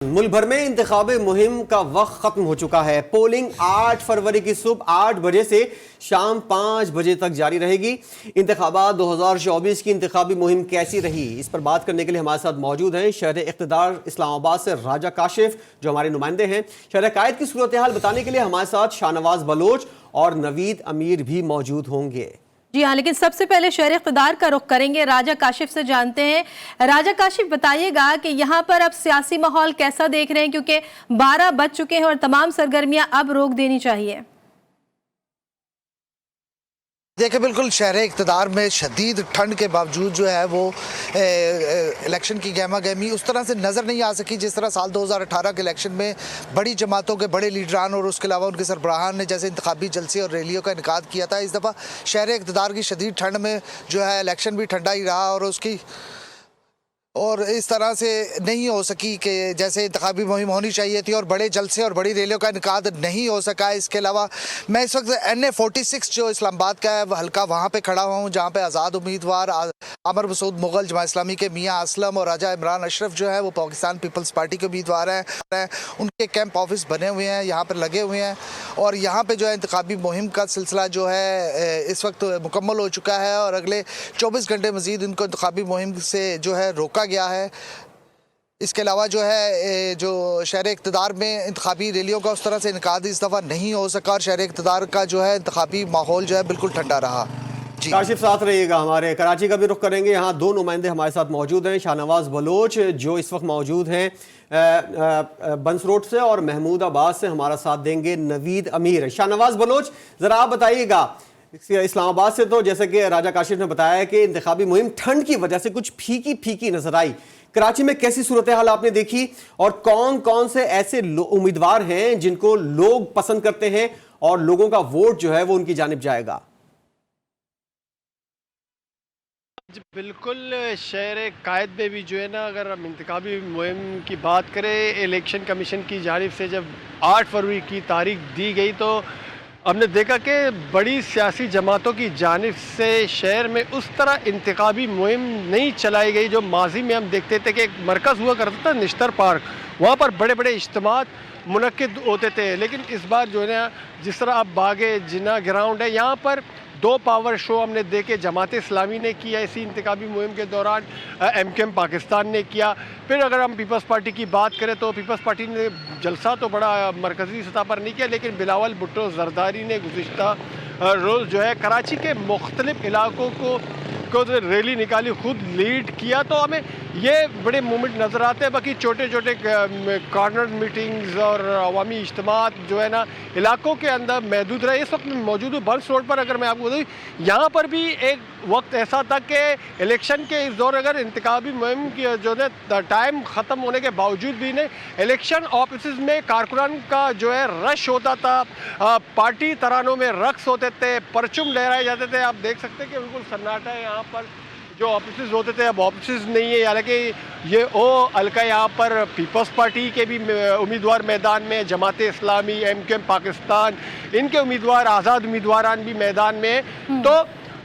मुल्क भर में इंतखाबी मुहिम का वक्त खत्म हो चुका है। पोलिंग 8 फरवरी की सुबह 8 बजे से शाम 5 बजे तक जारी रहेगी। इंतखाबात 2024 की इंतखाबी मुहिम कैसी रही, इस पर बात करने के लिए हमारे साथ मौजूद हैं शहर इक़्तिदार इस्लामाबाद से राजा काशिफ, जो हमारे नुमाइंदे हैं। शहर कायद की सूरत हाल बताने के लिए हमारे साथ शाहनवाज बलोच और नवीद अमीर भी मौजूद होंगे। जी हाँ, लेकिन सबसे पहले शहर इक़्तिदार का रुख करेंगे, राजा काशिफ से जानते हैं। राजा काशिफ, बताइएगा कि यहाँ पर अब सियासी माहौल कैसा देख रहे हैं, क्योंकि 12 बज चुके हैं और तमाम सरगर्मियां अब रोक देनी चाहिए। देखिए, बिल्कुल शहर इक़्तिदार में शदीद ठंड के बावजूद जो है वो इलेक्शन की गहमा गहमी उस तरह से नज़र नहीं आ सकी जिस तरह साल 2018 के इलेक्शन में बड़ी जमातों के बड़े लीडरान और उसके अलावा उनके सरबराहान ने जैसे इंतखाबी जलसे और रैलियों का इनेकाद किया था। इस दफ़ा शहर इक़्तिदार की शदीद ठंड में जो है इलेक्शन भी ठंडा ही रहा और इस तरह से नहीं हो सकी कि जैसे इंतखाबी मुहिम होनी चाहिए थी और बड़े जलसे और बड़ी रैलियों का इनेकाद नहीं हो सका। इसके अलावा मैं इस वक्त NA46 जो इस्लामाबाद का है हल्का वहाँ पे खड़ा हुआ हूँ, जहाँ पे आज़ाद उम्मीदवार आमिर मसूद मुगल जमात इस्लामी के मियाँ असलम और राजा इमरान अशरफ जो है वो पाकिस्तान पीपल्स पार्टी के उम्मीदवार हैं। उनके कैंप ऑफिस बने हुए हैं, यहाँ पर लगे हुए हैं और यहाँ पर जो है इंतखाबी मुहिम का सिलसिला जो है इस वक्त मुकम्मल हो चुका है और अगले 24 घंटे मज़ीद इनको इंतखाबी मुहिम से जो है रोका गया है। इसके अलावा जो है जो शहर इक़्तिदार में इंतखाबी रैलियों का उस तरह से इनेकाद इस दफ़ा नहीं हो सका और शहर इक़्तिदार का जो है इंतखाबी माहौल जो है बिल्कुल ठंडा रहा। जी काशिफ साथ रहिएगा। हमारे कराची का भी रुख करेंगे, यहाँ 2 नुमाइंदे हमारे साथ मौजूद हैं। शाहनवाज बलोच जो इस वक्त मौजूद हैं बंस रोड से, और महमूदाबाद से हमारा साथ देंगे नवीद अमीर। शाहनवाज बलोच, ज़रा आप बताइएगा, इस्लामाबाद से तो जैसे कि राजा काशिफ ने बताया कि इंतखाबी मुहिम ठंड की वजह से कुछ फीकी फीकी नजर आई। कराची में कैसी सूरत हाल आपने देखी और कौन कौन से ऐसे उम्मीदवार हैं जिनको लोग पसंद करते हैं और लोगों का वोट जो है वो उनकी जानिब जाएगा? बिल्कुल, शहर कायद में भी जो है ना, अगर हम इंतखाबी मुहिम की बात करें, इलेक्शन कमीशन की जानिब से जब 8 फरवरी की तारीख दी गई तो हमने देखा कि बड़ी सियासी जमातों की जानिब से शहर में उस तरह इंतखाबी मुहिम नहीं चलाई गई जो माजी में हम देखते थे कि एक मरकज़ हुआ करता था निश्तर पार्क, वहाँ पर बड़े बड़े इज्तिमात मुनक्किद होते थे। लेकिन इस बार जो है ना, जिस तरह अब बागे जिना ग्राउंड है, यहाँ पर 2 पावर शो हमने देखे। जमात इस्लामी ने किया इसी इंतखाबी मुहिम के दौरान, MKM पाकिस्तान ने किया। फिर अगर हम पीपल्स पार्टी की बात करें तो पीपल्स पार्टी ने जलसा तो बड़ा मरकज़ी सतह पर नहीं किया, लेकिन बिलावल भुट्टो जरदारी ने गुज़िश्ता रोज़ जो है कराची के मुख्तलिफ इलाकों को रैली निकाली, खुद लीड किया। तो हमें ये बड़े मूवमेंट नज़र आते हैं। बाकी छोटे छोटे कॉर्नर मीटिंग्स और अवामी इज्तिमात जो है ना इलाकों के अंदर महदूद रहे। इस वक्त मैं मौजूद हूँ बंस रोड पर। अगर मैं आपको बताऊँ, यहाँ पर भी एक वक्त ऐसा था कि इलेक्शन के इस दौर अगर इंतखाबी मुहिम की जो है टाइम ख़त्म होने के बावजूद भी नहीं, इलेक्शन ऑफिस में कारकुनान का जो है रश होता था, पार्टी तरानों में रक्स होते थे, परचम लहराए जाते थे। आप देख सकते हैं कि बिल्कुल सन्नाटा है यहाँ पर। जो ऑफिस होते थे अब ऑफिस नहीं है, हालांकि ये हल्का यहाँ पर पीपल्स पार्टी के भी उम्मीदवार मैदान में, जमात इस्लामी, MKM पाकिस्तान, इनके उम्मीदवार आज़ाद उम्मीदवारान भी मैदान में। तो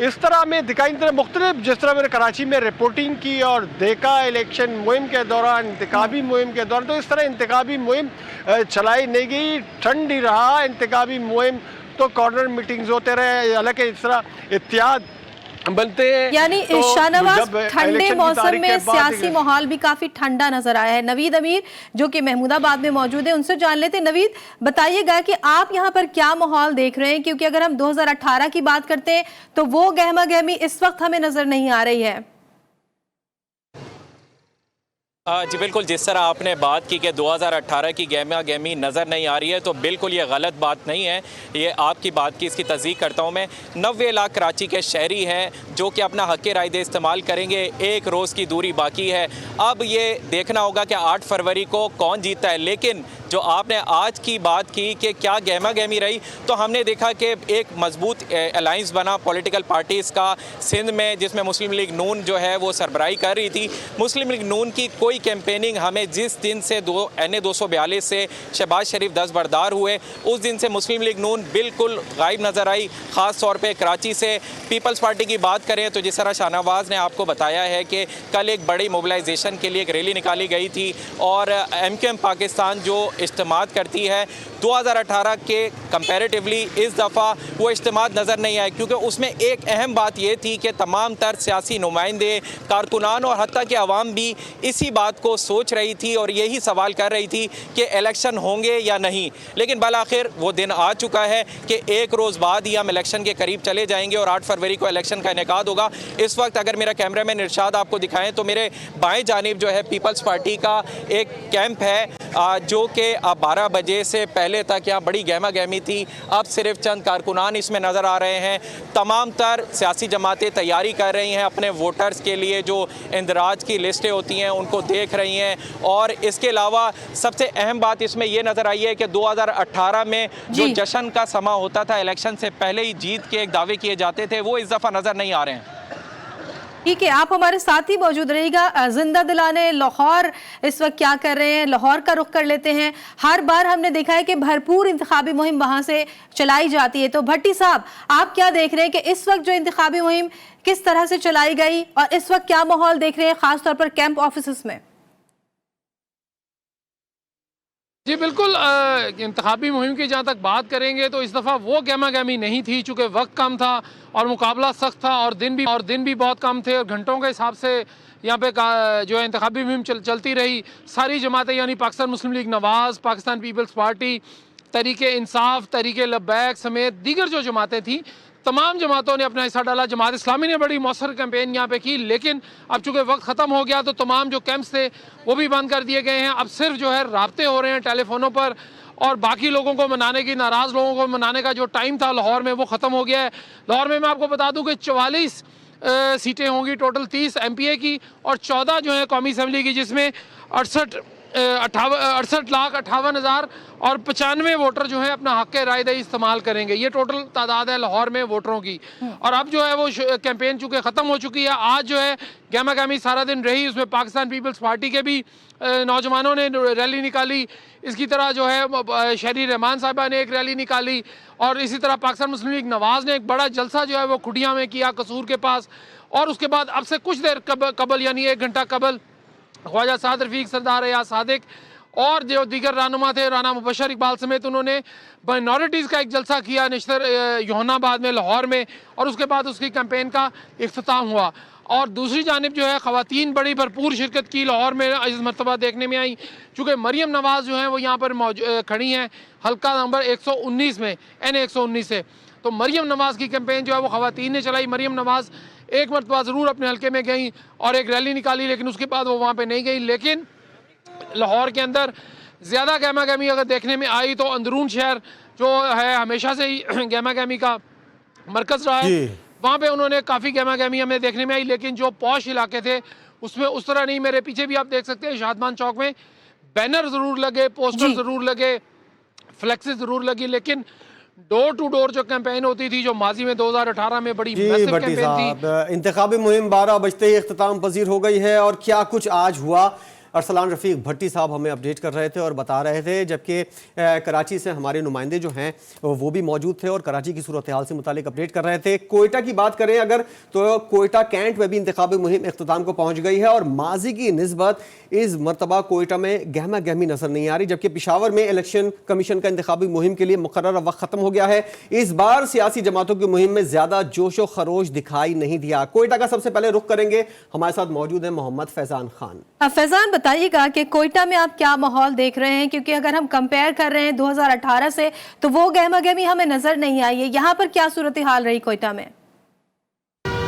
इस तरह में दिखाई दे मुख्तलिफ, जिस तरह मैंने कराची में रिपोर्टिंग की और देखा इलेक्शन मुहिम के दौरान, इंतखाबी मुहिम के दौरान, तो इस तरह इंतखाबी मुहिम चलाई नहीं गई, ठंड ही रहा इंतखाबी मुहिम। तो कॉर्नर मीटिंग्स होते रहे, हालांकि इस तरह इत्तेहाद बनते हैं। यानी तो शाहनवाज, ठंडे मौसम में सियासी माहौल भी काफी ठंडा नजर आया है। नवीद अमीर जो कि महमूदाबाद में मौजूद है, उनसे जान लेते हैं। नवीद, बताइएगा कि आप यहाँ पर क्या माहौल देख रहे हैं, क्योंकि अगर हम 2018 की बात करते हैं तो वो गहमा गहमी इस वक्त हमें नजर नहीं आ रही है। जी बिल्कुल, जिस तरह आपने बात की कि 2018 की गहमा गहमी नज़र नहीं आ रही है, तो बिल्कुल ये गलत बात नहीं है। ये आपकी बात की इसकी तस्दीक करता हूँ मैं। 90 लाख कराची के शहरी हैं जो कि अपना हक़ राय दे इस्तेमाल करेंगे। एक रोज़ की दूरी बाकी है। अब ये देखना होगा कि 8 फरवरी को कौन जीतता है। लेकिन जो आपने आज की बात की कि क्या गहमा गहमी रही, तो हमने देखा कि एक मजबूत अलाइंस बना पॉलिटिकल पार्टीज़ का सिंध में, जिसमें मुस्लिम लीग नून जो है वो सरबराही कर रही थी। मुस्लिम लीग नून की कोई कैंपेनिंग हमें जिस दिन से NA 242 से शहबाज शरीफ दस्तबरदार हुए उस दिन से मुस्लिम लीग नून बिल्कुल गायब नज़र आई। ख़ास तौर पे कराची से पीपल्स पार्टी की बात करें तो जिस तरह शाहनवाज ने आपको बताया है कि कल एक बड़ी मोबिलाइजेशन के लिए एक रैली निकाली गई थी और MQM पाकिस्तान जो इज्तिमात करती है 2018 के कंपैरेटिवली इस दफ़ा वो इज्तिमात नज़र नहीं आए, क्योंकि उसमें एक अहम बात ये थी कि तमाम तर सियासी नुमाइंदे, कारकुनान और हत्ता कि अवाम भी इसी बात को सोच रही थी और यही सवाल कर रही थी कि इलेक्शन होंगे या नहीं। लेकिन बालाखिर वो दिन आ चुका है कि एक रोज़ बाद ही हम इलेक्शन के करीब चले जाएंगे और 8 फरवरी को इलेक्शन का इनेकाद होगा। इस वक्त अगर मेरा कैमरामैन इरशाद आपको दिखाएं तो मेरे बाएं जानिब जो है पीपल्स पार्टी का एक कैंप है जो कि 12 बजे से पहले तक यहाँ बड़ी गहमा गहमी थी। अब सिर्फ चंद कारकुनान इसमें नज़र आ रहे हैं। तमाम तर सियासी जमातें तैयारी कर रही हैं अपने वोटर्स के लिए, जो इंदराज की लिस्टें होती हैं उनको देख रही हैं। और इसके अलावा सबसे अहम बात इसमें यह नज़र आई है कि 2018 में जो जश्न का समा होता था, इलेक्शन से पहले ही जीत के एक दावे किए जाते थे, वो इस दफ़ा नज़र नहीं आ रहे हैं। ठीक है, आप हमारे साथ ही मौजूद रहिएगा। जिंदा दिलाने लाहौर इस वक्त क्या कर रहे हैं, लाहौर का रुख कर लेते हैं। हर बार हमने देखा है कि भरपूर इंतखाबी मुहिम वहां से चलाई जाती है। तो भट्टी साहब, आप क्या देख रहे हैं कि इस वक्त जो इंतखाबी मुहिम किस तरह से चलाई गई और इस वक्त क्या माहौल देख रहे हैं खासतौर पर कैंप ऑफिस में? जी बिल्कुल, इंतखाबी मुहिम की जहाँ तक बात करेंगे तो इस दफ़ा वो गहमा गहमी नहीं थी, चूँकि वक्त कम था और मुकाबला सख्त था और दिन भी बहुत कम थे और घंटों के हिसाब से यहाँ पे जो है इंतखाबी मुहिम चलती रही। सारी जमातें यानी पाकिस्तान मुस्लिम लीग नवाज़, पाकिस्तान पीपल्स पार्टी, तहरीके इंसाफ, तहरीके लब्बैक समेत दीगर जो जमातें थी, तमाम जमातों ने अपना हिस्सा डाला। जमात इस्लामी ने बड़ी मौसर कैंपेन यहाँ पे की, लेकिन अब चूँकि वक्त ख़त्म हो गया तो तमाम जो कैंप्स थे वो भी बंद कर दिए गए हैं। अब सिर्फ जो है राब्ते हो रहे हैं टेलीफोनों पर और बाकी लोगों को मनाने की, नाराज़ लोगों को मनाने का जो टाइम था लाहौर में वो ख़त्म हो गया है। लाहौर में मैं आपको बता दूँ कि 44 सीटें होंगी टोटल, 30 MPA की और 14 जो है कौमी असम्बली की, जिसमें 68,58,000 और 95 वोटर जो है अपना हक़ रायदही इस्तेमाल करेंगे। ये टोटल तादाद है लाहौर में वोटरों की। और अब जो है वो कैंपेन चूँकि ख़त्म हो चुकी है, आज जो है गहमा गहमी सारा दिन रही। उसमें पाकिस्तान पीपल्स पार्टी के भी नौजवानों ने रैली निकाली, इसकी तरह जो है शहरी रहमान साहिबा ने एक रैली निकाली और इसी तरह पाकिस्तान मुस्लिम लीग नवाज़ ने एक बड़ा जलसा जो है वो खुडिया में किया, कसूर के पास। और उसके बाद अब से कुछ देर कबल यानी 1 घंटा कबल ख्वाजा साद रफीक, सरदार या सादिक और जो दीगर रहनुमा थे, राना मुबशर इकबाल समेत, उन्होंने माइनॉरिटीज़ का एक जलसा किया नश्तर योहानाबाद में, लाहौर में, और उसके बाद उसकी कैंपेन का इख्तिताम हुआ। और दूसरी जानिब जो है ख़वातीन बड़ी भरपूर शिरकत की लाहौर में इस मरतबा देखने में आई, चूँकि मरियम नवाज़ जो हैं वो यहाँ पर खड़ी हैं हल्का नंबर 119 में, NA 119 से। तो मरियम नवाज़ की कैंपेन जो है वो ख़वातीन ने चलाई। मरियम नवाज़ एक मरतबा ज़रूर अपने हल्के में गई और एक रैली निकाली, लेकिन उसके बाद वो वहाँ पे नहीं गई। लेकिन लाहौर के अंदर ज़्यादा गहमा गहमी अगर देखने में आई तो अंदरून शहर जो है हमेशा से ही गहमा गहमी का मरकज़ रहा है, वहाँ पे उन्होंने काफ़ी गहमा गहमी हमें देखने में आई। लेकिन जो पॉश इलाके थे उसमें उस तरह नहीं। मेरे पीछे भी आप देख सकते हैं शादमान चौक में बैनर ज़रूर लगे, पोस्टर ज़रूर लगे, फ्लैक्सेस ज़रूर लगी, लेकिन डोर टू डोर जो कैंपेन होती थी जो माजी में 2018 में बड़ी मैसिव कैंपेन थी। इंतखाबी मुहिम 12 बजते ही इख्तिताम पजीर हो गई है और क्या कुछ आज हुआ, अरसलान रफ़ीक भट्टी साहब हमें अपडेट कर रहे थे और बता रहे थे, जबकि कराची से हमारे नुमाइंदे जो हैं वो भी मौजूद थे और कराची की सूरत हाल से मुतालिक अपडेट कर रहे थे। कोयटा की बात करें अगर तो कोयटा कैंट में भी इंतखाबी मुहिम इख्तिताम को पहुँच गई है और माजी की निस्बत इस मरतबा कोयटा में गहमा गहमी नजर नहीं आ रही, जबकि पिशावर में इलेक्शन कमीशन का इंतखाबी मुहिम के लिए मुकर्रर वक्त खत्म हो गया है। इस बार सियासी जमातों की मुहिम में ज्यादा जोशो खरोश दिखाई नहीं दिया। कोयटा का सबसे पहले रुख करेंगे, हमारे साथ मौजूद है मोहम्मद फैजान खान। फैजान, बताइएगा कि कोयटा में आप क्या माहौल देख रहे हैं, क्योंकि अगर हम कंपेयर कर रहे हैं 2018 से तो वो गहमा गहमी हमें नजर नहीं आई है। यहाँ पर क्या सूरत हाल रही कोयटा में?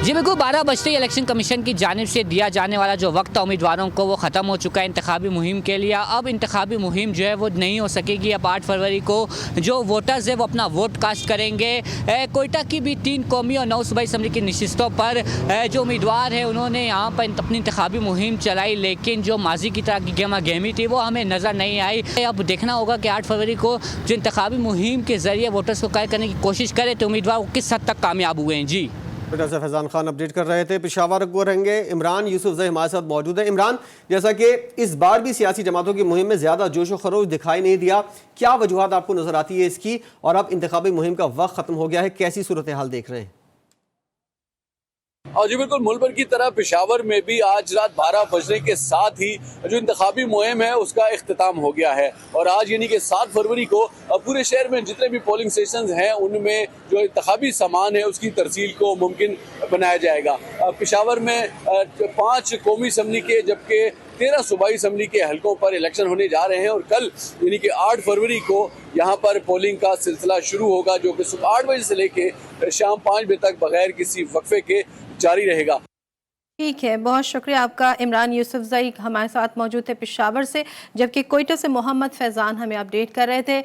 जी बिल्कुल, 12 बजते ही इलेक्शन कमीशन की जानिब से दिया जाने वाला जो वक्त था उम्मीदवारों को वो ख़त्म हो चुका है इंतखाबी मुहिम के लिए। अब इंतखाबी मुहिम जो है वो नहीं हो सकेगी। अब 8 फरवरी को जो वोटर्स है वो अपना वोट कास्ट करेंगे। कोयटा की भी 3 कौमी और 9 सूबाई असम्बली की नशिस्तों पर जो उम्मीदवार है उन्होंने यहाँ पर अपनी इंतखाबी मुहिम चलाई, लेकिन जो माजी की तरह की गहमा गहमी थी वो हमें नज़र नहीं आई। अब देखना होगा कि 8 फरवरी को जो इंतखाबी मुहिम के ज़रिए वोटर्स को कायल करने की कोशिश करे तो उम्मीदवार किस हद तक कामयाब हुए हैं। जी बेटा से फैजान खान अपडेट कर रहे थे। पेशावर को रहेंगे इमरान यूसुफजई हमारे साथ मौजूद है। इमरान, जैसा कि इस बार भी सियासी जमातों की मुहिम में ज़्यादा जोश व खरोश दिखाई नहीं दिया, क्या वजूहत आपको नज़र आती है इसकी, और अब इंतखाबी मुहिम का वक्त ख़त्म हो गया है, कैसी सूरत हाल देख रहे हैं? और जी बिल्कुल, मुल्क भर की तरह पेशावर में भी आज रात 12 बजने के साथ ही जो इंतखाबी मुहिम है उसका इख्तिताम हो गया है। और आज यानी कि 7 फरवरी को पूरे शहर में जितने भी पोलिंग स्टेशन हैं उनमें जो इंतखाबी सामान है उसकी तरसील को मुमकिन बनाया जाएगा। पेशावर में 5 कौमी असम्बली के जबकि 13 सूबाई असम्बली के हलकों पर इलेक्शन होने जा रहे हैं और कल यानी कि 8 फरवरी को यहाँ पर पोलिंग का सिलसिला शुरू होगा, जो कि सुबह 8 बजे से लेके शाम 5 बजे तक बगैर किसी वक्फे के जारी रहेगा। ठीक है, बहुत शुक्रिया आपका। इमरान यूसुफजई हमारे साथ मौजूद थे पेशावर से, जबकि कोयटा से मोहम्मद फैजान हमें अपडेट कर रहे थे।